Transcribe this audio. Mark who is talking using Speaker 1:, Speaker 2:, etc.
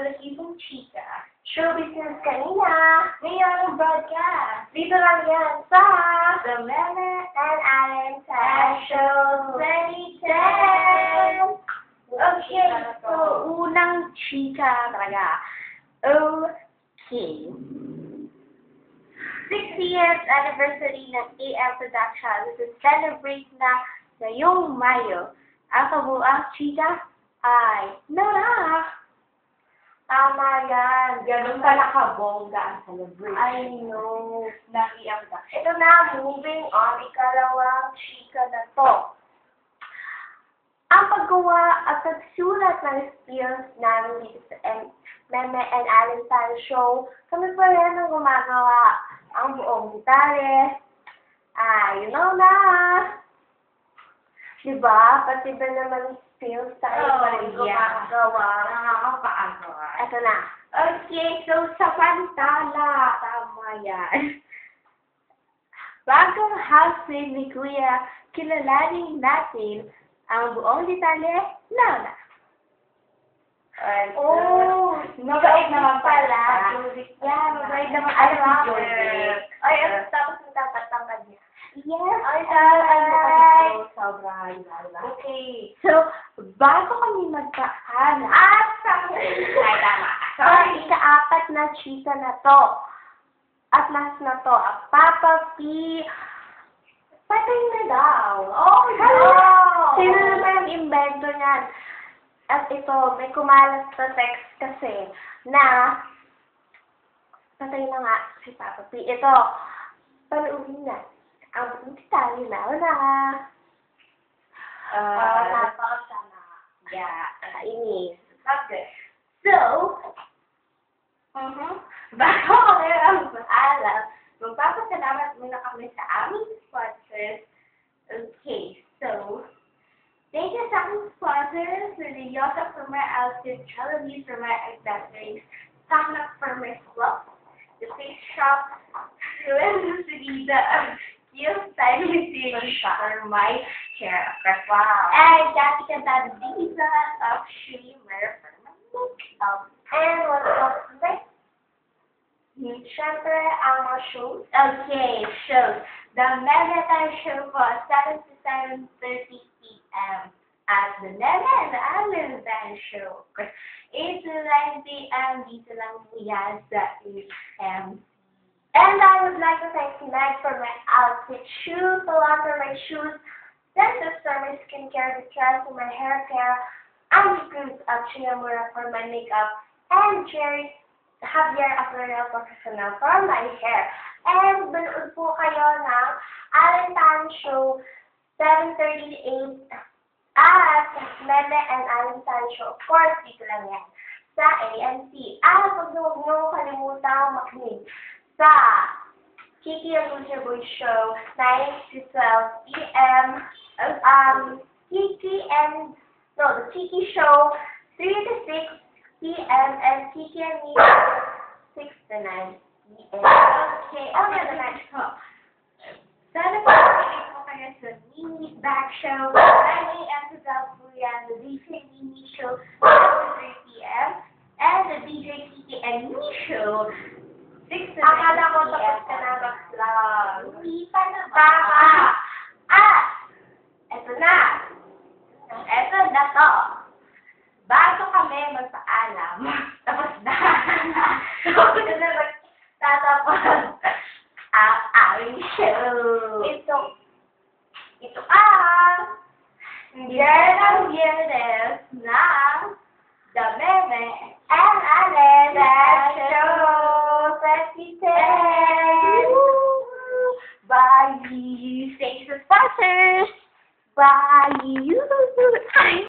Speaker 1: Balasibong Chika.
Speaker 2: Showbiz News kanina.
Speaker 1: Ngayon ang broadcast.
Speaker 2: Dito lang yan sa
Speaker 1: The Meme
Speaker 2: and Allen Show
Speaker 1: 2010.
Speaker 2: Okay, so unang chika talaga. Okay. 60th anniversary ng AM Productions to celebrate na ngayong Mayo. Ang kabuang chika ay Nora. Tama yan.
Speaker 1: Ganun pala kabongga ang celebration.
Speaker 2: I know.
Speaker 1: Ng AM Production.
Speaker 2: Ito na, moving on, ikalawang chika na to. Ang paggawa at pagsulat ng skills namin dito sa Meme and Allen Show, kami pa rin ang gumagawa. Ang buong detalye. You know na. Diba? Pati ba naman skills tayo pa rin gumagawa.
Speaker 1: Nakakapaagawa.
Speaker 2: Ito na. Okay, so sa pantala. Tama yan. Bagong housemate ni Kuya, kilalanin natin ang buong detalye, Lola. Oh,
Speaker 1: mabait naman pala.
Speaker 2: Yan, mabait naman.
Speaker 1: Ay,
Speaker 2: I love
Speaker 1: Judith.
Speaker 2: it. Ay, tapos yung tatangkad niya. Yes,
Speaker 1: Ay, sobra.
Speaker 2: okay. So, bago kami magkaanak,
Speaker 1: Ay, tama.
Speaker 2: ang ika-apat na chika na to, at last na to, ang Papa P. Patay na daw. Oh,
Speaker 1: hello!
Speaker 2: Sino naman ang invento niyan? At ito, may kumalat sa text kasi na patay na nga si Papa P. Ito, panuunin na. Ang buong detalye na wala. Napakasama.
Speaker 1: Yeah.
Speaker 2: Kainis.
Speaker 1: Okay.
Speaker 2: So, bago kami ang paalam, magpapasalamat muna kami sa aming sponsors. Okay, so, thank you sa aming sponsors, Yosa for my outfit, Trellis for my accessories, Taknak for my clothes, the face shop, Ruel Lucida, Kill Styling Series for my hair, of course, wow. And Jessica Bandisa of Shimmer for my makeup. And what else today? Siyempre, ang mga shows. Okay, shows. The Megatime Show po, 7 to 7:30 p.m. At the Meme and Allen Show, 8 to 9 p.m. Dito lang po yan sa AM. And I would like to thank Meg for my outfit, shoes, Salon for my shoes, Dentist for my skincare, Vitral for my hair care, Andy Cruz of Chinamura for my makeup, and Javier Apparel Professional for my hair. And manood po kayo ng Allen Show 7:38 at Meme and Allen Show. Of course, dito lang yan sa ANC. At huwag niyo kalimutang makinig sa Kiki and Lucia Boy Show 9 to 12 p.m. The Kiki Show 3 to 6 p.m. and Kiki and me 6 to 9 p.m. Okay, the next show. Sana po makinig po kayo sa Mini Back Show 9 a.m. to 12 p.m. The DJ Mini Show 7 to 3 p.m. and the DJ Kiki and Me Show 6 to 9 p.m. Akala ko tapos ka na mag-vlog. Hindi pa na ba? Eto na. Eto na to. Bago kami magpaalam, tapos na. Tapos na magtatapos ang aming show. Ito ang Biyernes ng The Meme and Allen Show.